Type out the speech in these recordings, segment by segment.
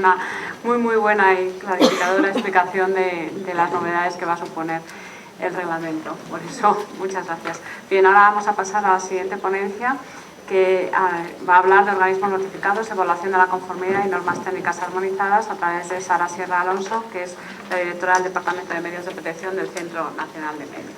una muy buena y clarificadora explicación de las novedades que va a suponer el reglamento. Por eso, muchas gracias. Bien, ahora vamos a pasar a la siguiente ponencia, que va a hablar de organismos notificados, evaluación de la conformidad y normas técnicas armonizadas, a través de Sara Sierra Alonso, que es la directora del Departamento de Medios de Protección del Centro Nacional de Medios.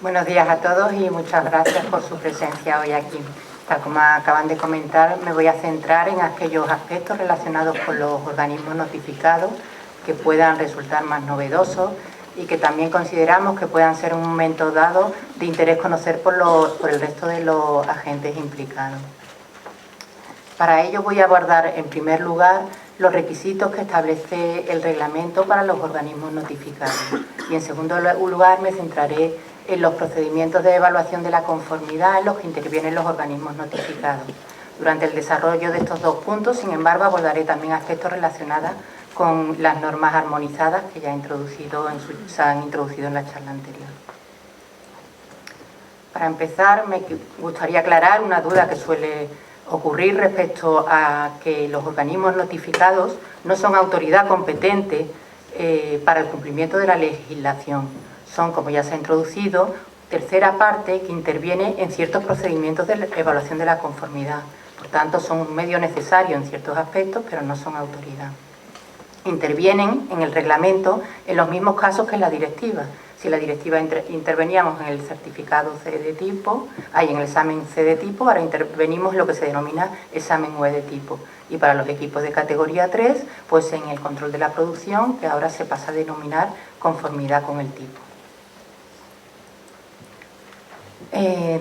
Buenos días a todos y muchas gracias por su presencia hoy aquí. Tal como acaban de comentar, me voy a centrar en aquellos aspectos relacionados con los organismos notificados que puedan resultar más novedosos y que también consideramos que puedan ser en un momento dado de interés conocer por el resto de los agentes implicados. Para ello voy a abordar en primer lugar los requisitos que establece el reglamento para los organismos notificados y en segundo lugar me centraré en los procedimientos de evaluación de la conformidad en los que intervienen los organismos notificados. Durante el desarrollo de estos dos puntos, sin embargo, abordaré también aspectos relacionados con las normas armonizadas que ya se han introducido en la charla anterior. Para empezar, me gustaría aclarar una duda que suele ocurrir respecto a que los organismos notificados no son autoridad competente para el cumplimiento de la legislación. Son, como ya se ha introducido, tercera parte que interviene en ciertos procedimientos de evaluación de la conformidad. Por tanto, son un medio necesario en ciertos aspectos, pero no son autoridad. Intervienen en el reglamento en los mismos casos que en la directiva. Si en la directiva interveníamos en el certificado C de tipo, en el examen C de tipo, ahora intervenimos en lo que se denomina examen UE de tipo. Y para los equipos de categoría 3, pues en el control de la producción, que ahora se pasa a denominar conformidad con el tipo.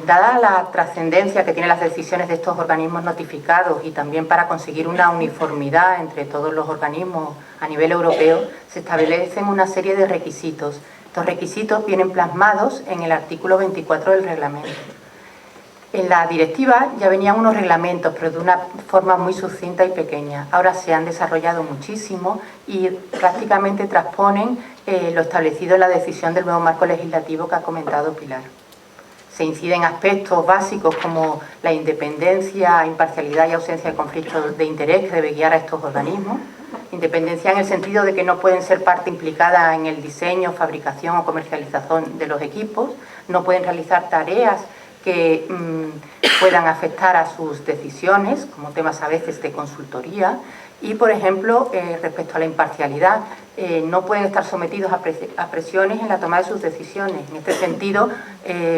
Dada la trascendencia que tienen las decisiones de estos organismos notificados y también para conseguir una uniformidad entre todos los organismos a nivel europeo, se establecen una serie de requisitos. Estos requisitos vienen plasmados en el artículo 24 del reglamento. En la directiva ya venían unos reglamentos, pero de una forma muy sucinta y pequeña. Ahora se han desarrollado muchísimo y prácticamente transponen lo establecido en la decisión del nuevo marco legislativo que ha comentado Pilar. Se inciden aspectos básicos como la independencia, imparcialidad y ausencia de conflictos de interés que debe guiar a estos organismos. Independencia en el sentido de que no pueden ser parte implicada en el diseño, fabricación o comercialización de los equipos, no pueden realizar tareas que puedan afectar a sus decisiones, como temas a veces de consultoría, y, por ejemplo, respecto a la imparcialidad, no pueden estar sometidos a presiones en la toma de sus decisiones. En este sentido,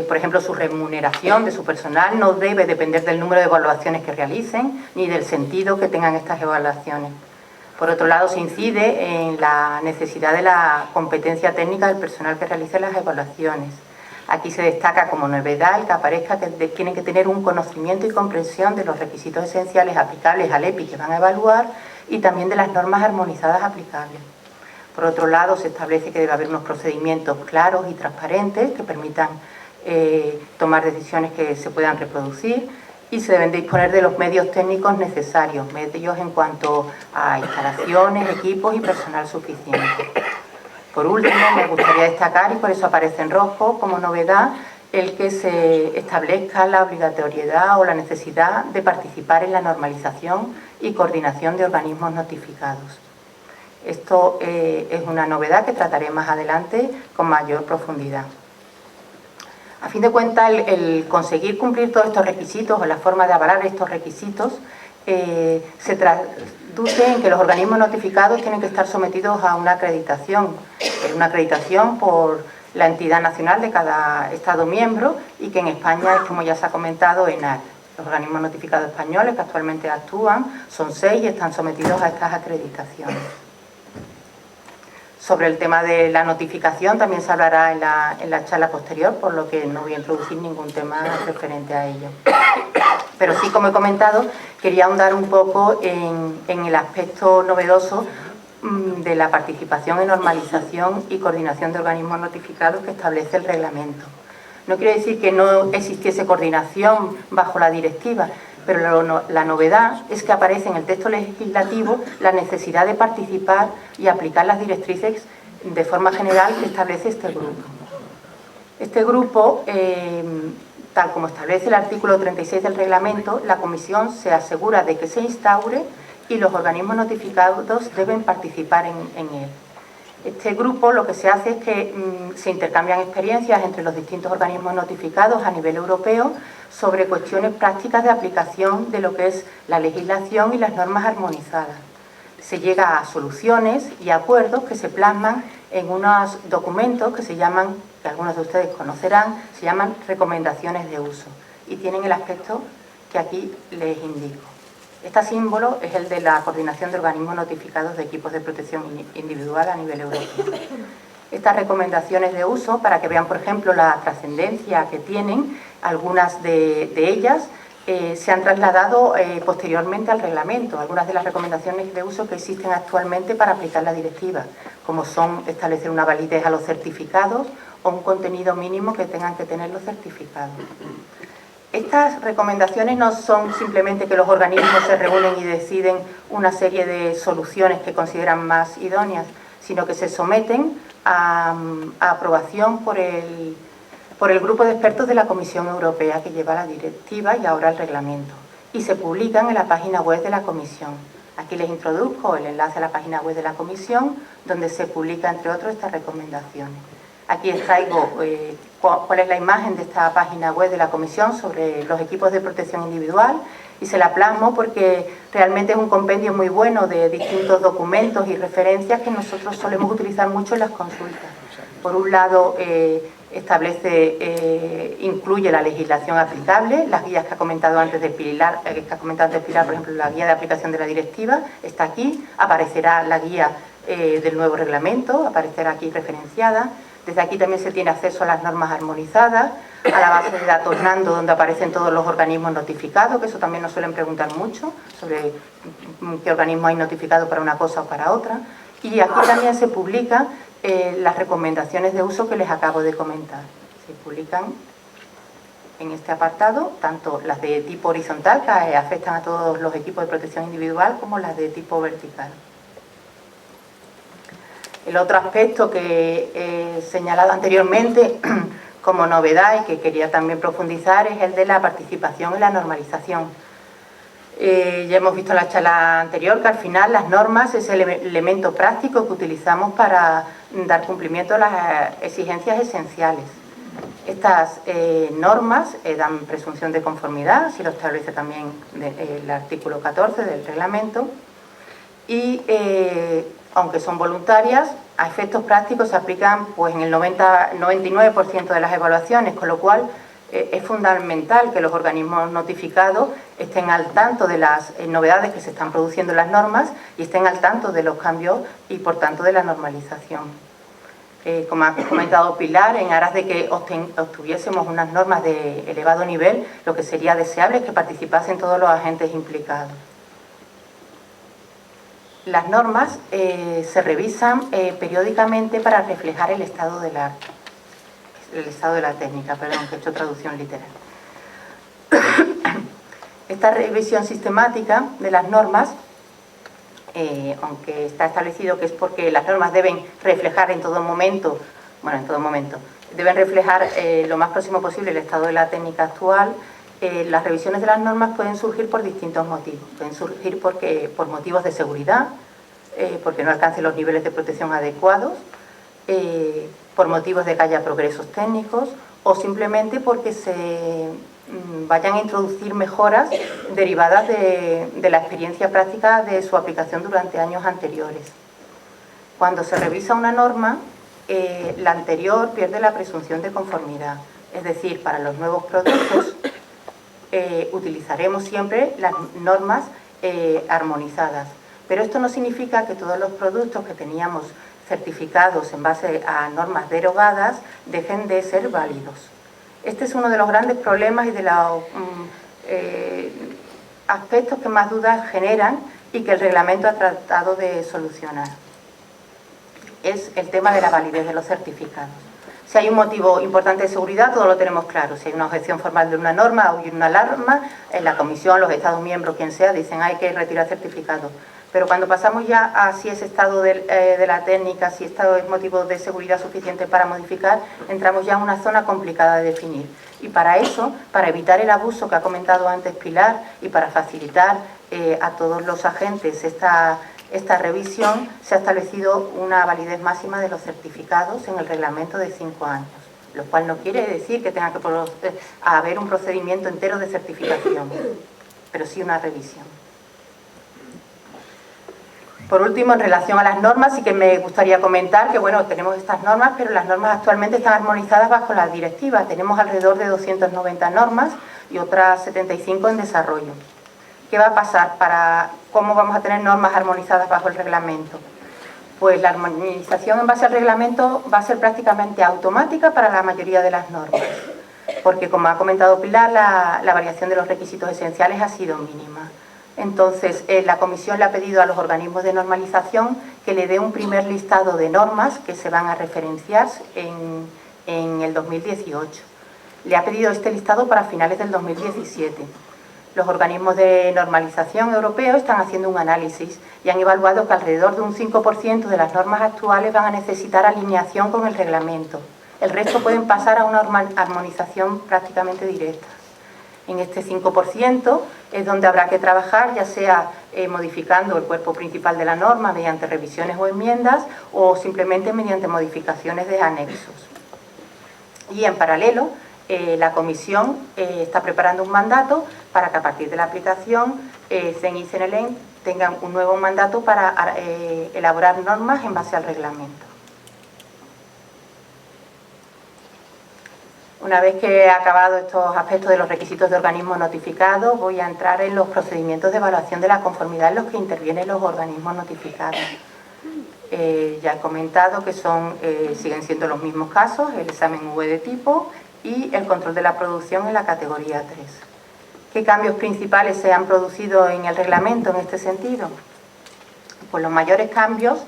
por ejemplo, su remuneración de su personal no debe depender del número de evaluaciones que realicen, ni del sentido que tengan estas evaluaciones. Por otro lado, se incide en la necesidad de la competencia técnica del personal que realice las evaluaciones. Aquí se destaca como novedad el que aparezca que tienen que tener un conocimiento y comprensión de los requisitos esenciales aplicables al EPI que van a evaluar y también de las normas armonizadas aplicables. Por otro lado, se establece que debe haber unos procedimientos claros y transparentes que permitan tomar decisiones que se puedan reproducir y se deben disponer de los medios técnicos necesarios, medios en cuanto a instalaciones, equipos y personal suficiente. Por último, me gustaría destacar, y por eso aparece en rojo como novedad, el que se establezca la obligatoriedad o la necesidad de participar en la normalización y coordinación de organismos notificados. Esto es una novedad que trataré más adelante con mayor profundidad. A fin de cuentas, el conseguir cumplir todos estos requisitos o la forma de avalar estos requisitos se traduce en que los organismos notificados tienen que estar sometidos a una acreditación por la entidad nacional de cada Estado miembro y que en España es, como ya se ha comentado, ENAC. Los organismos notificados españoles que actualmente actúan son 6 y están sometidos a estas acreditaciones. Sobre el tema de la notificación también se hablará en la charla posterior, por lo que no voy a introducir ningún tema referente a ello. Pero sí, como he comentado, quería ahondar un poco en el aspecto novedoso de la participación en normalización y coordinación de organismos notificados que establece el reglamento. No quiere decir que no existiese coordinación bajo la directiva, pero la novedad es que aparece en el texto legislativo la necesidad de participar y aplicar las directrices de forma general que establece este grupo. Este grupo, tal como establece el artículo 36 del reglamento, la Comisión se asegura de que se instaure y los organismos notificados deben participar en él. Este grupo lo que se hace es que se intercambian experiencias entre los distintos organismos notificados a nivel europeo sobre cuestiones prácticas de aplicación de lo que es la legislación y las normas armonizadas. Se llega a soluciones y acuerdos que se plasman en unos documentos que se llaman, que algunos de ustedes conocerán, se llaman recomendaciones de uso y tienen el aspecto que aquí les indico. Este símbolo es el de la coordinación de organismos notificados de equipos de protección individual a nivel europeo. Estas recomendaciones de uso, para que vean, por ejemplo, la trascendencia que tienen, algunas de ellas se han trasladado posteriormente al reglamento. Algunas de las recomendaciones de uso que existen actualmente para aplicar la directiva, como son establecer una validez a los certificados o un contenido mínimo que tengan que tener los certificados. Estas recomendaciones no son simplemente que los organismos se reúnen y deciden una serie de soluciones que consideran más idóneas, sino que se someten a aprobación por el grupo de expertos de la Comisión Europea que lleva la directiva y ahora el reglamento, y se publican en la página web de la Comisión. Aquí les introduzco el enlace a la página web de la Comisión, donde se publica, entre otros, estas recomendaciones. Aquí os traigo cuál es la imagen de esta página web de la Comisión sobre los equipos de protección individual y se la plasmo porque realmente es un compendio muy bueno de distintos documentos y referencias que nosotros solemos utilizar mucho en las consultas. Por un lado, incluye la legislación aplicable, las guías que ha comentado antes de Pilar, por ejemplo, la guía de aplicación de la directiva está aquí, aparecerá la guía del nuevo reglamento, aparecerá aquí referenciada. Desde aquí también se tiene acceso a las normas armonizadas, a la base de datos Nando, donde aparecen todos los organismos notificados, que eso también nos suelen preguntar mucho, sobre qué organismo hay notificado para una cosa o para otra. Y aquí también se publican las recomendaciones de uso que les acabo de comentar. Se publican en este apartado, tanto las de tipo horizontal, que afectan a todos los equipos de protección individual, como las de tipo vertical. El otro aspecto que he señalado anteriormente como novedad y que quería también profundizar es el de la participación en la normalización. Ya hemos visto en la charla anterior que al final las normas es el elemento práctico que utilizamos para dar cumplimiento a las exigencias esenciales. Estas normas dan presunción de conformidad, así lo establece también el artículo 14 del reglamento, y aunque son voluntarias, a efectos prácticos se aplican pues, en el 99% de las evaluaciones, con lo cual es fundamental que los organismos notificados estén al tanto de las novedades que se están produciendo en las normas y estén al tanto de los cambios y, por tanto, de la normalización. Como ha comentado Pilar, en aras de que obtuviésemos unas normas de elevado nivel, lo que sería deseable es que participasen todos los agentes implicados. Las normas se revisan periódicamente para reflejar el estado del arte, el estado de la técnica, perdón, que he hecho traducción literal. Esta revisión sistemática de las normas, aunque está establecido que es porque las normas deben reflejar en todo momento, deben reflejar lo más próximo posible el estado de la técnica actual. Las revisiones de las normas pueden surgir por distintos motivos. Pueden surgir por motivos de seguridad, porque no alcancen los niveles de protección adecuados, por motivos de que haya progresos técnicos o simplemente porque se vayan a introducir mejoras derivadas de la experiencia práctica de su aplicación durante años anteriores. Cuando se revisa una norma, la anterior pierde la presunción de conformidad, es decir, para los nuevos productos utilizaremos siempre las normas armonizadas. Pero esto no significa que todos los productos que teníamos certificados en base a normas derogadas dejen de ser válidos. Este es uno de los grandes problemas y de los aspectos que más dudas generan y que el reglamento ha tratado de solucionar. Es el tema de la validez de los certificados. Si hay un motivo importante de seguridad, todo lo tenemos claro. Si hay una objeción formal de una norma o una alarma, en la comisión, los Estados miembros, quien sea, dicen hay que retirar certificados. Pero cuando pasamos ya a si es estado de la técnica, si esto es motivo de seguridad suficiente para modificar, entramos ya en una zona complicada de definir. Y para eso, para evitar el abuso que ha comentado antes Pilar y para facilitar a todos los agentes esta revisión, se ha establecido una validez máxima de los certificados en el reglamento de 5 años, lo cual no quiere decir que tenga que haber un procedimiento entero de certificación, pero sí una revisión. Por último, en relación a las normas, sí que me gustaría comentar que, bueno, tenemos estas normas, pero las normas actualmente están armonizadas bajo la directiva. Tenemos alrededor de 290 normas y otras 75 en desarrollo. ¿Qué va a pasar? ¿Cómo vamos a tener normas armonizadas bajo el reglamento? Pues la armonización en base al reglamento va a ser prácticamente automática para la mayoría de las normas, porque, como ha comentado Pilar, la variación de los requisitos esenciales ha sido mínima. Entonces, la Comisión le ha pedido a los organismos de normalización que le dé un primer listado de normas que se van a referenciar en el 2018. Le ha pedido este listado para finales del 2017. Los organismos de normalización europeos están haciendo un análisis y han evaluado que alrededor de un 5% de las normas actuales van a necesitar alineación con el reglamento. El resto pueden pasar a una armonización prácticamente directa. En este 5% es donde habrá que trabajar, ya sea modificando el cuerpo principal de la norma mediante revisiones o enmiendas o simplemente mediante modificaciones de anexos. Y en paralelo, la Comisión está preparando un mandato para que a partir de la aplicación CEN y CENELEN tengan un nuevo mandato para elaborar normas en base al reglamento. Una vez que he acabado estos aspectos de los requisitos de organismos notificados, voy a entrar en los procedimientos de evaluación de la conformidad en los que intervienen los organismos notificados. Ya he comentado que siguen siendo los mismos casos, el examen V de tipo y el control de la producción en la categoría 3. ¿Qué cambios principales se han producido en el reglamento en este sentido? Pues los mayores cambios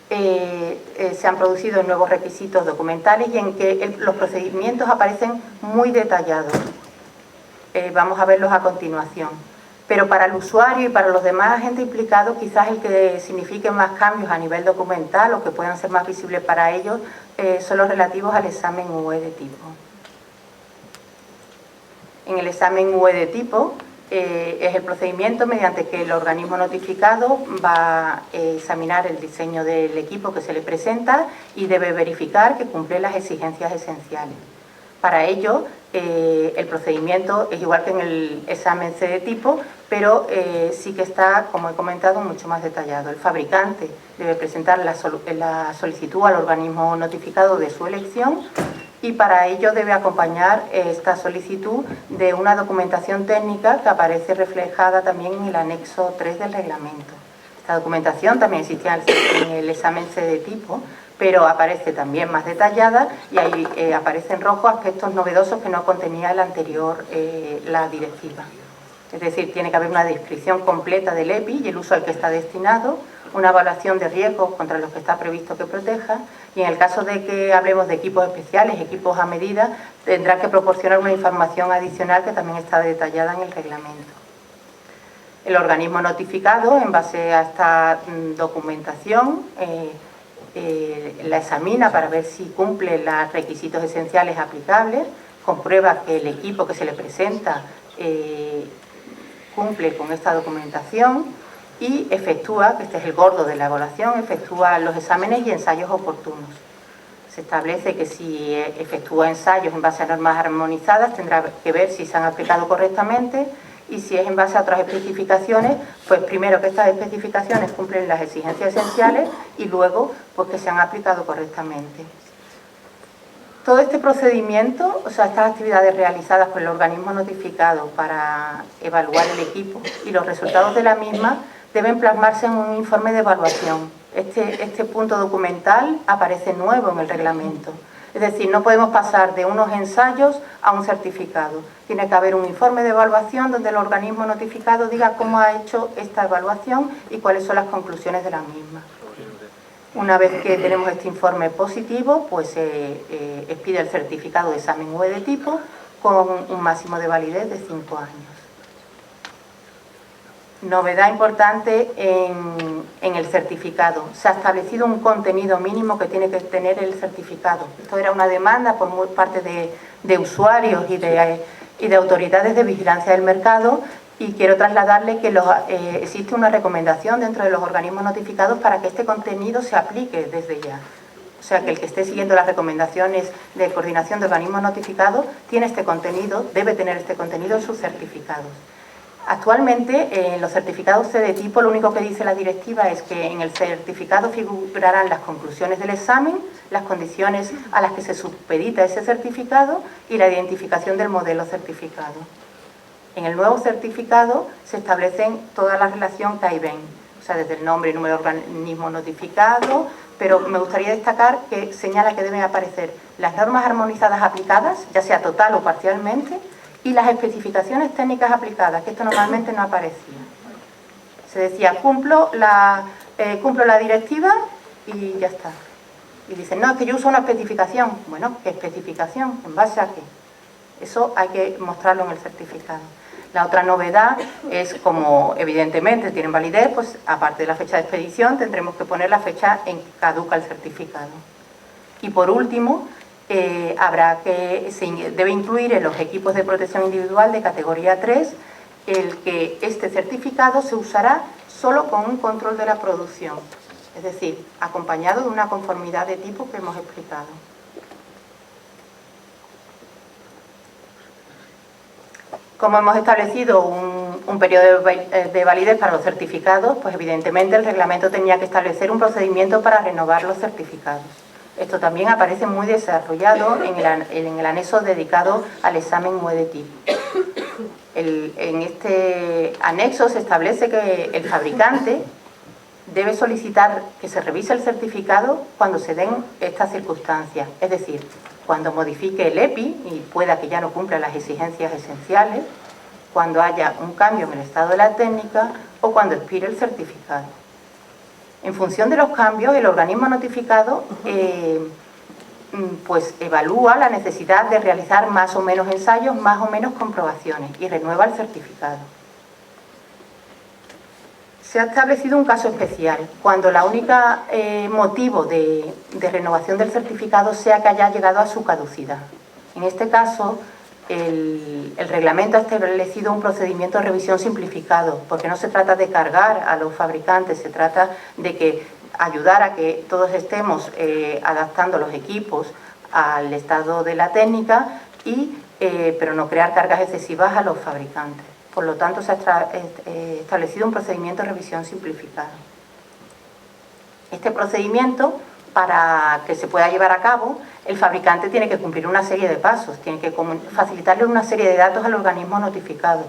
se han producido en nuevos requisitos documentales y en que los procedimientos aparecen muy detallados. Vamos a verlos a continuación. Pero para el usuario y para los demás agentes implicados, quizás el que signifique más cambios a nivel documental o que puedan ser más visibles para ellos son los relativos al examen UE de tipo. En el examen UE de tipo es el procedimiento mediante que el organismo notificado va a examinar el diseño del equipo que se le presenta y debe verificar que cumple las exigencias esenciales. Para ello, el procedimiento es igual que en el examen C de tipo, pero sí que está, como he comentado, mucho más detallado. El fabricante debe presentar la solicitud al organismo notificado de su elección y para ello debe acompañar esta solicitud de una documentación técnica que aparece reflejada también en el anexo 3 del reglamento. Esta documentación también existía en el examen C de tipo, pero aparece también más detallada y ahí aparece en rojo aspectos novedosos que no contenía el anterior, la directiva. Es decir, tiene que haber una descripción completa del EPI y el uso al que está destinado, una evaluación de riesgos contra los que está previsto que proteja y en el caso de que hablemos de equipos especiales, equipos a medida, tendrá que proporcionar una información adicional que también está detallada en el reglamento. El organismo notificado, en base a esta documentación, la examina para ver si cumple los requisitos esenciales aplicables, comprueba que el equipo que se le presenta cumple con esta documentación y efectúa, que este es el gordo de la evaluación, efectúa los exámenes y ensayos oportunos. Se establece que si efectúa ensayos en base a normas armonizadas tendrá que ver si se han aplicado correctamente y si es en base a otras especificaciones, pues primero que estas especificaciones cumplen las exigencias esenciales y luego pues que se han aplicado correctamente. Todo este procedimiento, o sea, estas actividades realizadas por el organismo notificado para evaluar el equipo y los resultados de la misma deben plasmarse en un informe de evaluación. Este punto documental aparece nuevo en el reglamento. Es decir, no podemos pasar de unos ensayos a un certificado. Tiene que haber un informe de evaluación donde el organismo notificado diga cómo ha hecho esta evaluación y cuáles son las conclusiones de la misma. Una vez que tenemos este informe positivo, pues se expide el certificado de examen UE de tipo con un máximo de validez de 5 años. Novedad importante en el certificado. Se ha establecido un contenido mínimo que tiene que tener el certificado. Esto era una demanda por parte de usuarios y de autoridades de vigilancia del mercado, y quiero trasladarle que existe una recomendación dentro de los organismos notificados para que este contenido se aplique desde ya. O sea, que el que esté siguiendo las recomendaciones de coordinación de organismos notificados tiene este contenido, debe tener este contenido en sus certificados. Actualmente, en los certificados C de tipo, lo único que dice la directiva es que en el certificado figurarán las conclusiones del examen, las condiciones a las que se supedita ese certificado y la identificación del modelo certificado. En el nuevo certificado se establecen toda la relación que hay ven, o sea, desde el nombre y número de organismo notificado, pero me gustaría destacar que señala que deben aparecer las normas armonizadas aplicadas, ya sea total o parcialmente, y las especificaciones técnicas aplicadas, que esto normalmente no aparecía. Se decía, cumplo la directiva y ya está. Y dicen, no, es que yo uso una especificación. Bueno, ¿qué especificación? ¿En base a qué? Eso hay que mostrarlo en el certificado. La otra novedad es, como evidentemente tienen validez, pues aparte de la fecha de expedición, tendremos que poner la fecha en que caduca el certificado. Y por último, se debe incluir en los equipos de protección individual de categoría 3 el que este certificado se usará solo con un control de la producción, es decir, acompañado de una conformidad de tipo que hemos explicado. Como hemos establecido un periodo de validez para los certificados, pues evidentemente el reglamento tenía que establecer un procedimiento para renovar los certificados. Esto también aparece muy desarrollado en el anexo dedicado al examen UE de tipo. En este anexo se establece que el fabricante debe solicitar que se revise el certificado cuando se den estas circunstancias, es decir, cuando modifique el EPI y pueda que ya no cumpla las exigencias esenciales, cuando haya un cambio en el estado de la técnica o cuando expire el certificado. En función de los cambios, el organismo notificado pues evalúa la necesidad de realizar más o menos ensayos, más o menos comprobaciones y renueva el certificado. Se ha establecido un caso especial, cuando la única motivo de renovación del certificado sea que haya llegado a su caducidad. En este caso, el reglamento ha establecido un procedimiento de revisión simplificado, porque no se trata de cargar a los fabricantes, se trata de ayudar a que todos estemos adaptando los equipos al estado de la técnica, pero no crear cargas excesivas a los fabricantes. Por lo tanto, se ha establecido un procedimiento de revisión simplificado. Este procedimiento, para que se pueda llevar a cabo, el fabricante tiene que cumplir una serie de pasos, tiene que facilitarle una serie de datos al organismo notificado,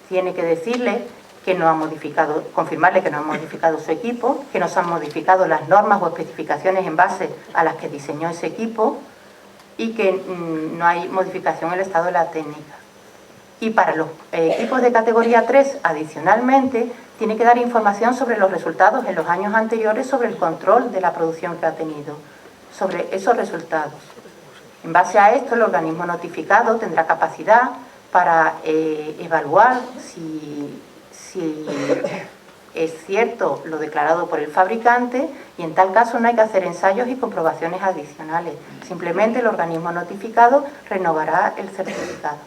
tiene que decirle que no ha modificado, confirmarle que no ha modificado su equipo, que no se han modificado las normas o especificaciones en base a las que diseñó ese equipo y que no hay modificación en el estado de la técnica. Y para los equipos de categoría 3, adicionalmente, tiene que dar información sobre los resultados en los años anteriores, sobre el control de la producción que ha tenido, sobre esos resultados. En base a esto, el organismo notificado tendrá capacidad para evaluar si es cierto lo declarado por el fabricante, y en tal caso no hay que hacer ensayos y comprobaciones adicionales. Simplemente el organismo notificado renovará el certificado.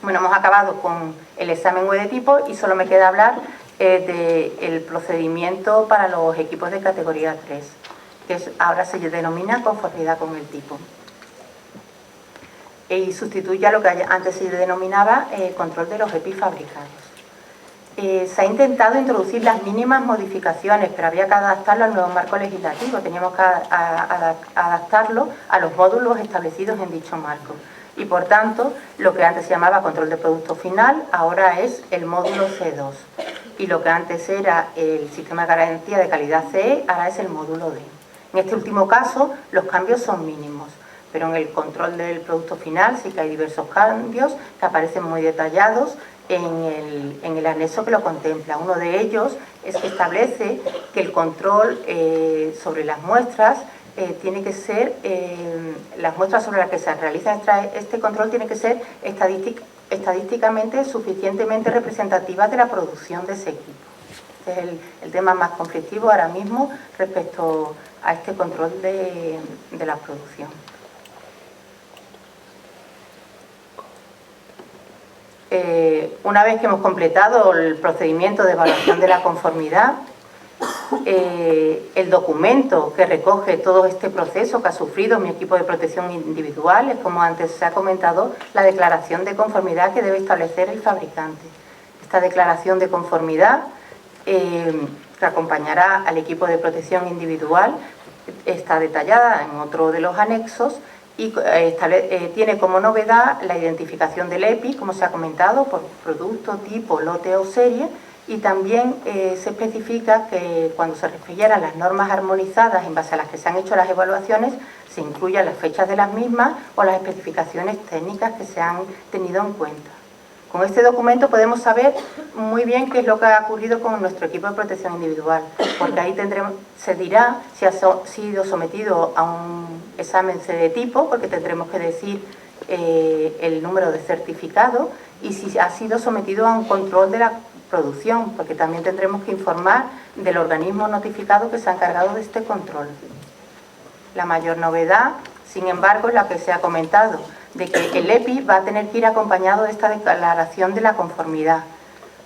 Bueno, hemos acabado con el examen UE de tipo y solo me queda hablar del procedimiento para los equipos de categoría 3, que ahora se denomina conformidad con el tipo. Y sustituye a lo que antes se denominaba control de los EPI fabricados. se ha intentado introducir las mínimas modificaciones, pero había que adaptarlo al nuevo marco legislativo, teníamos que adaptarlo a los módulos establecidos en dicho marco. Y por tanto, lo que antes se llamaba control de producto final, ahora es el módulo C2. Y lo que antes era el sistema de garantía de calidad CE, ahora es el módulo D. En este último caso, los cambios son mínimos, pero en el control del producto final sí que hay diversos cambios que aparecen muy detallados en el anexo que lo contempla. Uno de ellos es que establece que el control sobre las muestras tiene que ser, las muestras sobre las que se realiza este control tiene que ser estadísticamente suficientemente representativas de la producción de ese equipo. Este es el tema más conflictivo ahora mismo respecto a este control de la producción. Una vez que hemos completado el procedimiento de evaluación de la conformidad, el documento que recoge todo este proceso que ha sufrido mi equipo de protección individual es, como antes se ha comentado, la declaración de conformidad que debe establecer el fabricante. Esta declaración de conformidad que acompañará al equipo de protección individual está detallada en otro de los anexos y tiene como novedad la identificación del EPI, como se ha comentado, por producto, tipo, lote o serie, y también se especifica que cuando se refieran las normas armonizadas en base a las que se han hecho las evaluaciones, se incluyan las fechas de las mismas o las especificaciones técnicas que se han tenido en cuenta. Con este documento podemos saber muy bien qué es lo que ha ocurrido con nuestro equipo de protección individual, porque ahí se dirá si ha sido sometido a un examen C de tipo, porque tendremos que decir el número de certificado, y si ha sido sometido a un control de la producción, porque también tendremos que informar del organismo notificado que se ha encargado de este control. La mayor novedad, sin embargo, es la que se ha comentado, de que el EPI va a tener que ir acompañado de esta declaración de la conformidad,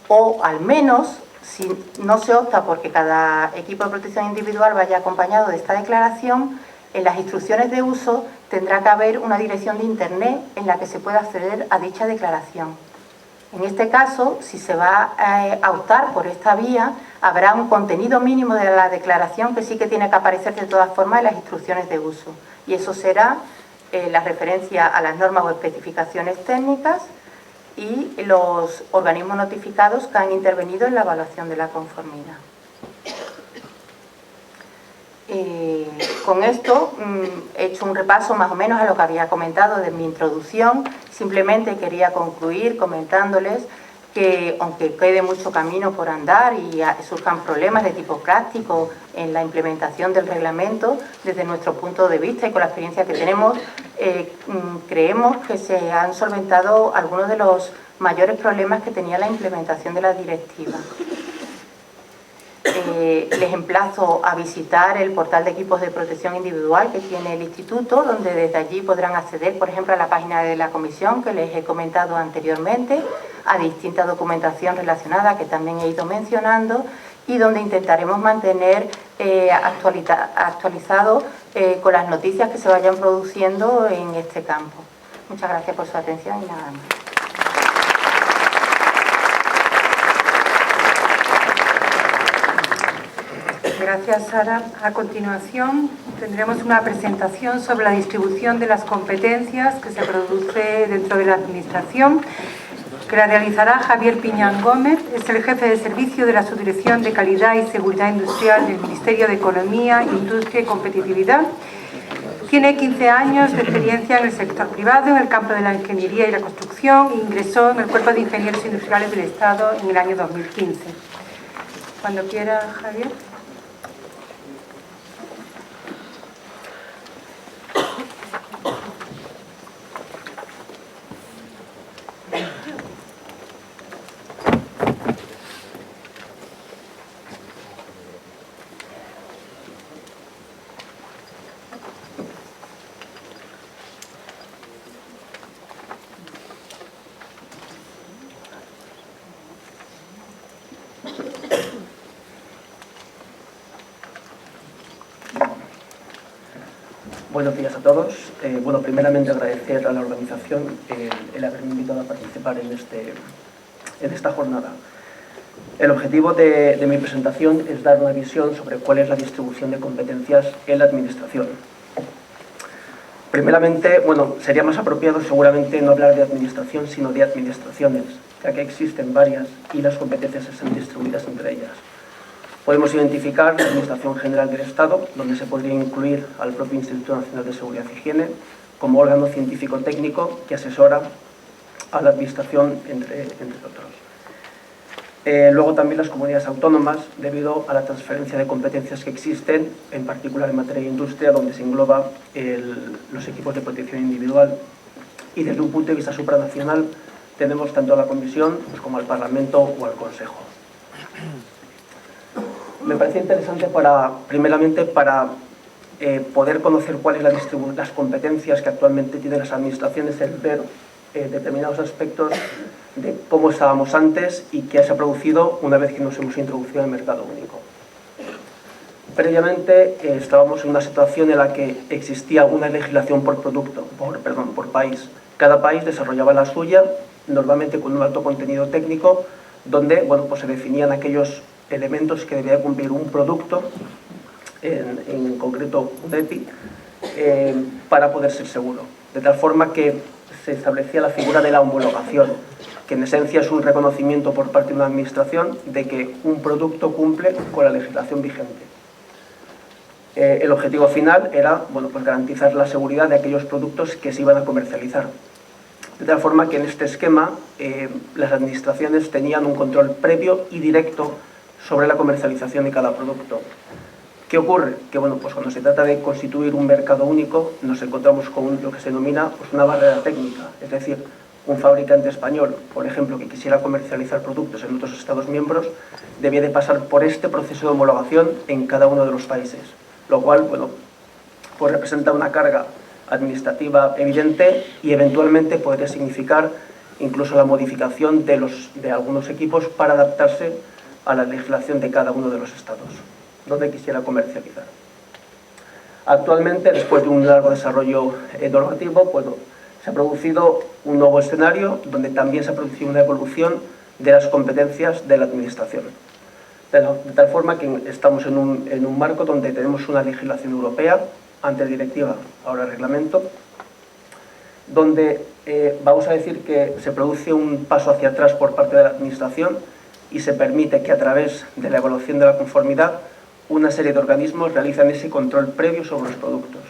o al menos, si no se opta porque cada equipo de protección individual vaya acompañado de esta declaración, en las instrucciones de uso tendrá que haber una dirección de internet en la que se pueda acceder a dicha declaración. En este caso, si se va a optar por esta vía, habrá un contenido mínimo de la declaración que sí que tiene que aparecer de todas formas en las instrucciones de uso, y eso será la referencia a las normas o especificaciones técnicas y los organismos notificados que han intervenido en la evaluación de la conformidad. Con esto he hecho un repaso más o menos a lo que había comentado de mi introducción. Simplemente quería concluir comentándoles que, aunque quede mucho camino por andar y surjan problemas de tipo práctico en la implementación del reglamento, desde nuestro punto de vista y con la experiencia que tenemos, creemos que se han solventado algunos de los mayores problemas que tenía la implementación de la directiva. Les emplazo a visitar el portal de equipos de protección individual que tiene el Instituto, donde desde allí podrán acceder, por ejemplo, a la página de la comisión que les he comentado anteriormente, a distinta documentación relacionada que también he ido mencionando, y donde intentaremos mantener actualizado con las noticias que se vayan produciendo en este campo. Muchas gracias por su atención y nada más. Gracias, Sara. A continuación tendremos una presentación sobre la distribución de las competencias que se produce dentro de la Administración, que la realizará Javier Piñán Gómez. Es el jefe de servicio de la Subdirección de Calidad y Seguridad Industrial del Ministerio de Economía, Industria y Competitividad. Tiene 15 años de experiencia en el sector privado, en el campo de la ingeniería y la construcción, e ingresó en el Cuerpo de Ingenieros Industriales del Estado en el año 2015. Cuando quiera, Javier. Buenos días a todos. Bueno, primeramente agradecer a la organización el haberme invitado a participar en esta jornada. El objetivo de mi presentación es dar una visión sobre cuál es la distribución de competencias en la Administración. Primeramente, bueno, sería más apropiado seguramente no hablar de Administración, sino de administraciones, ya que existen varias y las competencias están distribuidas entre ellas. Podemos identificar la Administración General del Estado, donde se podría incluir al propio Instituto Nacional de Seguridad y Higiene, como órgano científico-técnico que asesora a la Administración, entre otros. Luego también las comunidades autónomas, debido a la transferencia de competencias que existen, en particular en materia de industria, donde se engloba los equipos de protección individual. Y desde un punto de vista supranacional, tenemos tanto a la Comisión como al Parlamento o al Consejo. Me parece interesante primeramente para poder conocer cuáles son las competencias que actualmente tienen las administraciones, el ver determinados aspectos de cómo estábamos antes y qué se ha producido una vez que nos hemos introducido en el mercado único. Previamente estábamos en una situación en la que existía una legislación por país. Cada país desarrollaba la suya, normalmente con un alto contenido técnico, donde pues se definían aquellos elementos que debía cumplir un producto, en concreto un EPI, para poder ser seguro. De tal forma que se establecía la figura de la homologación, que en esencia es un reconocimiento por parte de una administración de que un producto cumple con la legislación vigente. El objetivo final era pues garantizar la seguridad de aquellos productos que se iban a comercializar. De tal forma que en este esquema las administraciones tenían un control previo y directo sobre la comercialización de cada producto. ¿Qué ocurre? Que pues cuando se trata de constituir un mercado único nos encontramos con lo que se denomina una barrera técnica, es decir, un fabricante español, por ejemplo, que quisiera comercializar productos en otros Estados miembros, debía de pasar por este proceso de homologación en cada uno de los países, lo cual pues representa una carga administrativa evidente y eventualmente podría significar incluso la modificación de algunos equipos para adaptarse a la legislación de cada uno de los estados donde quisiera comercializar. Actualmente, después de un largo desarrollo normativo, se ha producido un nuevo escenario donde también se ha producido una evolución de las competencias de la Administración. De tal forma que estamos en un marco donde tenemos una legislación europea, antes directiva, ahora reglamento, donde vamos a decir que se produce un paso hacia atrás por parte de la Administración y se permite que a través de la evaluación de la conformidad una serie de organismos realizan ese control previo sobre los productos.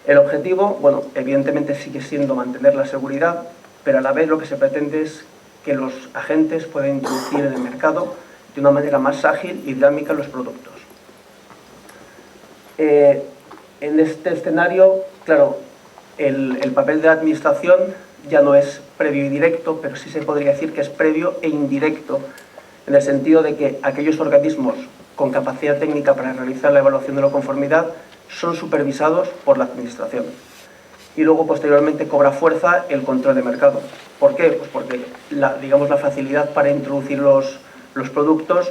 El objetivo, evidentemente sigue siendo mantener la seguridad, pero a la vez lo que se pretende es que los agentes puedan introducir en el mercado de una manera más ágil y dinámica los productos. En este escenario, claro, el papel de la Administración ya no es previo y directo, pero sí se podría decir que es previo e indirecto, en el sentido de que aquellos organismos con capacidad técnica para realizar la evaluación de la conformidad son supervisados por la Administración. Y luego, posteriormente, cobra fuerza el control de mercado. ¿Por qué? Pues porque la facilidad para introducir los productos,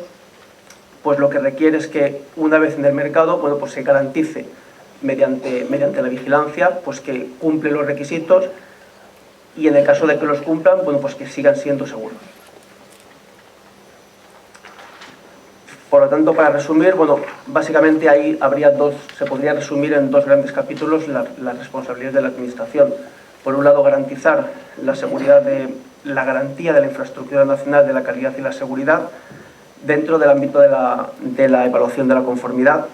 pues lo que requiere es que una vez en el mercado, pues se garantice mediante la vigilancia, pues que cumple los requisitos y en el caso de que los cumplan, pues que sigan siendo seguros. Por lo tanto, para resumir, básicamente ahí se podría resumir en dos grandes capítulos las responsabilidades de la Administración. Por un lado, garantizar la garantía de la infraestructura nacional de la calidad y la seguridad dentro del ámbito de la evaluación de la conformidad.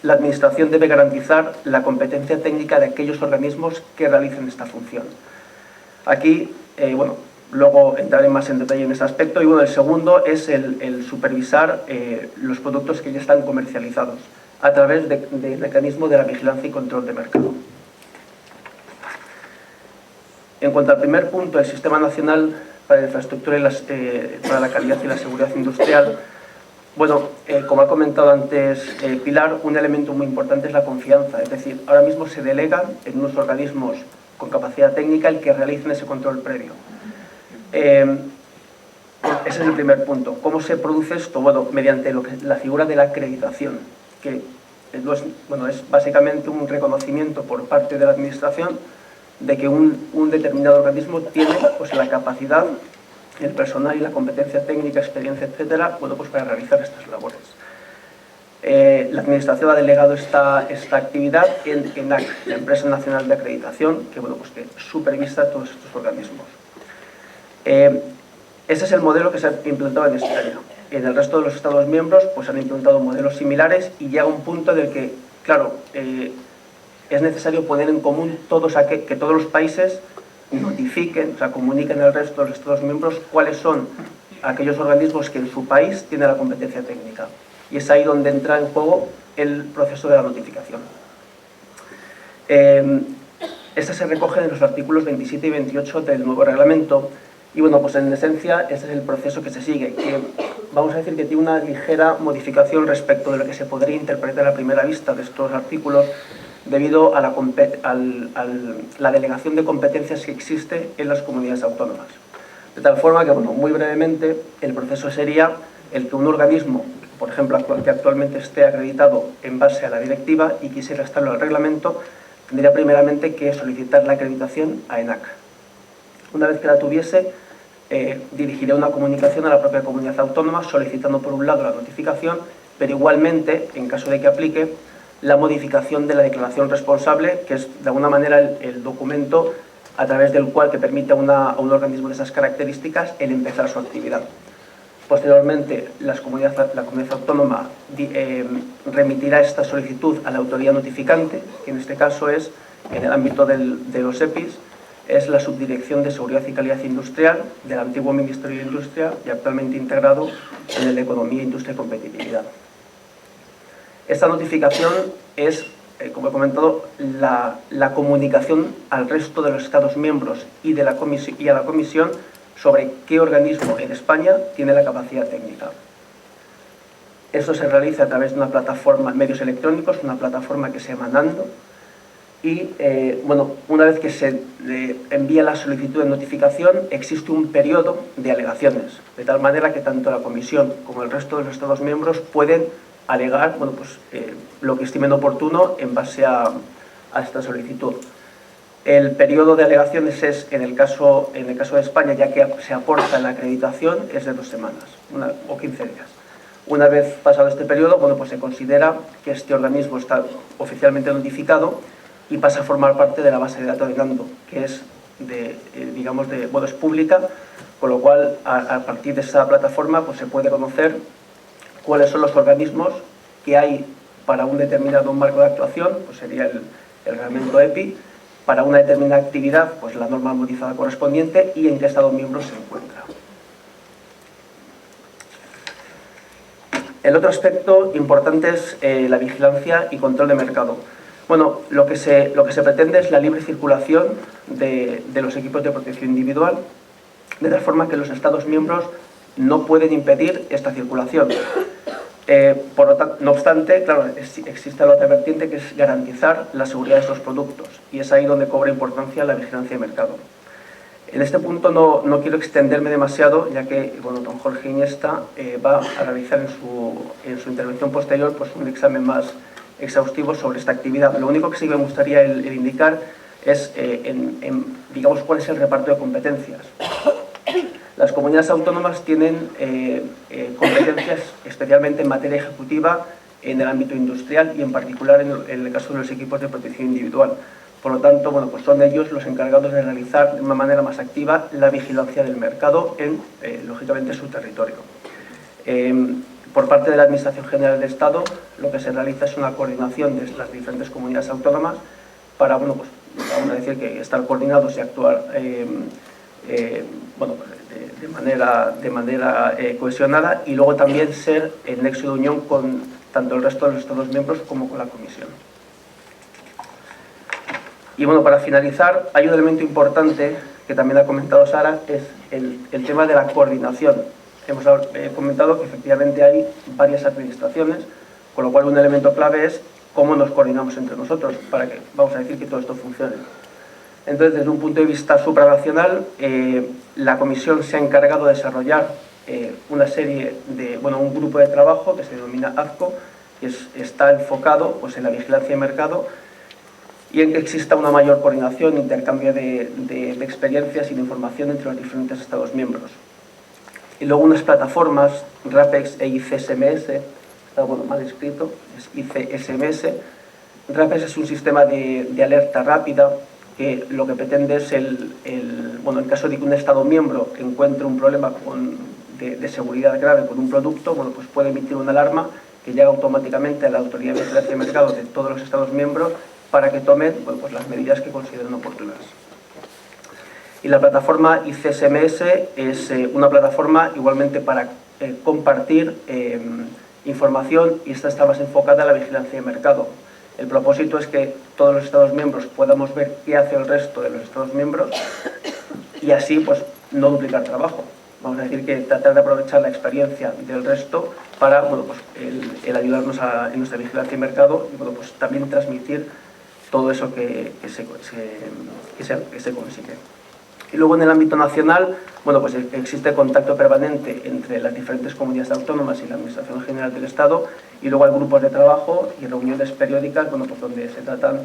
La Administración debe garantizar la competencia técnica de aquellos organismos que realicen esta función. Aquí, luego entraré más en detalle en ese aspecto. Y el segundo es el supervisar los productos que ya están comercializados a través del mecanismo de la vigilancia y control de mercado. En cuanto al primer punto, el Sistema Nacional para la Infraestructura para la Calidad y la Seguridad Industrial, como ha comentado antes Pilar, un elemento muy importante es la confianza. Es decir, ahora mismo se delega en unos organismos con capacidad técnica el que realicen ese control previo. Ese es el primer punto. ¿Cómo se produce esto? Mediante la figura de la acreditación, que es básicamente un reconocimiento por parte de la Administración de que un determinado organismo tiene la capacidad el personal y la competencia técnica, experiencia, etcétera, bueno, pues para realizar estas labores. La Administración ha delegado esta actividad en ENAC, la Empresa Nacional de Acreditación, que, bueno, pues que supervisa todos estos organismos. Ese es el modelo que se ha implantado en España. En el resto de los Estados miembros pues, han implantado modelos similares y llega un punto en el que, claro, es necesario poner en común que todos los países notifiquen, o sea, comuniquen al resto de los Estados miembros cuáles son aquellos organismos que en su país tienen la competencia técnica. Y es ahí donde entra en juego el proceso de la notificación. Esta se recoge en los artículos 27 y 28 del nuevo reglamento. Y bueno, pues en esencia este es el proceso que se sigue, que vamos a decir que tiene una ligera modificación respecto de lo que se podría interpretar a primera vista de estos artículos, debido a la delegación de competencias que existe en las comunidades autónomas. De tal forma que, bueno, muy brevemente, el proceso sería el que un organismo, por ejemplo, que actualmente esté acreditado en base a la directiva y quisiera estarlo al reglamento, tendría primeramente que solicitar la acreditación a ENAC. Una vez que la tuviese, dirigirá una comunicación a la propia comunidad autónoma solicitando por un lado la notificación, pero igualmente, en caso de que aplique, la modificación de la declaración responsable, que es de alguna manera el documento a través del cual que permite a un organismo de esas características el empezar su actividad. Posteriormente, la comunidad autónoma remitirá esta solicitud a la autoridad notificante, que en este caso es, en el ámbito de los EPIs, es la Subdirección de Seguridad y Calidad Industrial del antiguo Ministerio de Industria y actualmente integrado en el de Economía, Industria y Competitividad. Esta notificación es, como he comentado, la comunicación al resto de los Estados miembros y a la Comisión sobre qué organismo en España tiene la capacidad técnica. Esto se realiza a través de una plataforma, medios electrónicos, una plataforma que se llama Nando, y bueno, una vez que se envía la solicitud de notificación, existe un periodo de alegaciones, de tal manera que tanto la Comisión como el resto de los Estados miembros pueden alegar, bueno, pues, lo que estimen oportuno en base a esta solicitud. El periodo de alegaciones es, en el caso de España, ya que se aporta la acreditación, es de 2 semanas o 15 días. Una vez pasado este periodo, bueno, pues se considera que este organismo está oficialmente notificado y pasa a formar parte de la base de datos de Nando, que es, es pública, con lo cual, a partir de esa plataforma, pues se puede conocer cuáles son los organismos que hay para un determinado marco de actuación, pues sería el reglamento EPI, para una determinada actividad, pues la norma armonizada correspondiente y en qué Estado miembro se encuentra. El otro aspecto importante es la vigilancia y control de mercado. Bueno, lo que se pretende es la libre circulación de los equipos de protección individual, de tal forma que los Estados miembros no pueden impedir esta circulación. No obstante, claro, existe la otra vertiente, que es garantizar la seguridad de estos productos, y es ahí donde cobra importancia la vigilancia de mercado. En este punto no quiero extenderme demasiado, ya que, bueno, don Jorge Iniesta va a realizar en su intervención posterior, pues, un examen más exhaustivo sobre esta actividad. Lo único que sí me gustaría el indicar es, digamos, cuál es el reparto de competencias. Las comunidades autónomas tienen competencias especialmente en materia ejecutiva en el ámbito industrial y en particular en el caso de los equipos de protección individual. Por lo tanto, bueno, pues son ellos los encargados de realizar de una manera más activa la vigilancia del mercado en, lógicamente, su territorio. Por parte de la Administración General del Estado, lo que se realiza es una coordinación de las diferentes comunidades autónomas para, bueno, pues, vamos a decir que estar coordinados y actuar de manera cohesionada, y luego también ser el nexo de unión con tanto el resto de los Estados miembros como con la Comisión. Y bueno, para finalizar, hay un elemento importante que también ha comentado Sara, es el tema de la coordinación. Hemos comentado que efectivamente hay varias administraciones, con lo cual un elemento clave es cómo nos coordinamos entre nosotros para que, vamos a decir, que todo esto funcione. Entonces, desde un punto de vista supranacional, la Comisión se ha encargado de desarrollar un grupo de trabajo que se denomina AFCO, que está enfocado, pues, en la vigilancia de mercado y en que exista una mayor coordinación, intercambio de experiencias y de información entre los diferentes Estados miembros. Y luego unas plataformas, RAPEX e ICSMS, está bueno, mal escrito, es ICSMS. RAPEX es un sistema de alerta rápida que lo que pretende es, bueno, en caso de que un Estado miembro encuentre un problema de seguridad grave con un producto, bueno, pues puede emitir una alarma que llega automáticamente a la Autoridad de Vigilancia de Mercado de todos los Estados miembros para que tomen, bueno, pues las medidas que consideren oportunas. Y la plataforma ICSMS es una plataforma igualmente para compartir información, y esta está más enfocada a la vigilancia de mercado. El propósito es que todos los Estados miembros podamos ver qué hace el resto de los Estados miembros y así pues no duplicar trabajo. Vamos a decir que tratar de aprovechar la experiencia del resto para, bueno, pues el ayudarnos en nuestra vigilancia de mercado y, bueno, pues también transmitir todo eso que se consigue. Y luego en el ámbito nacional, bueno, pues existe contacto permanente entre las diferentes comunidades autónomas y la Administración General del Estado, y luego hay grupos de trabajo y reuniones periódicas, bueno, pues donde se tratan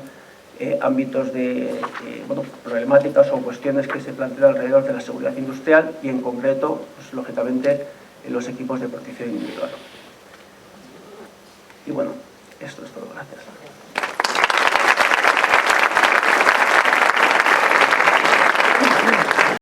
ámbitos de bueno, problemáticas o cuestiones que se plantean alrededor de la seguridad industrial y en concreto, pues, lógicamente, los equipos de protección individual. Y bueno, esto es todo. Gracias.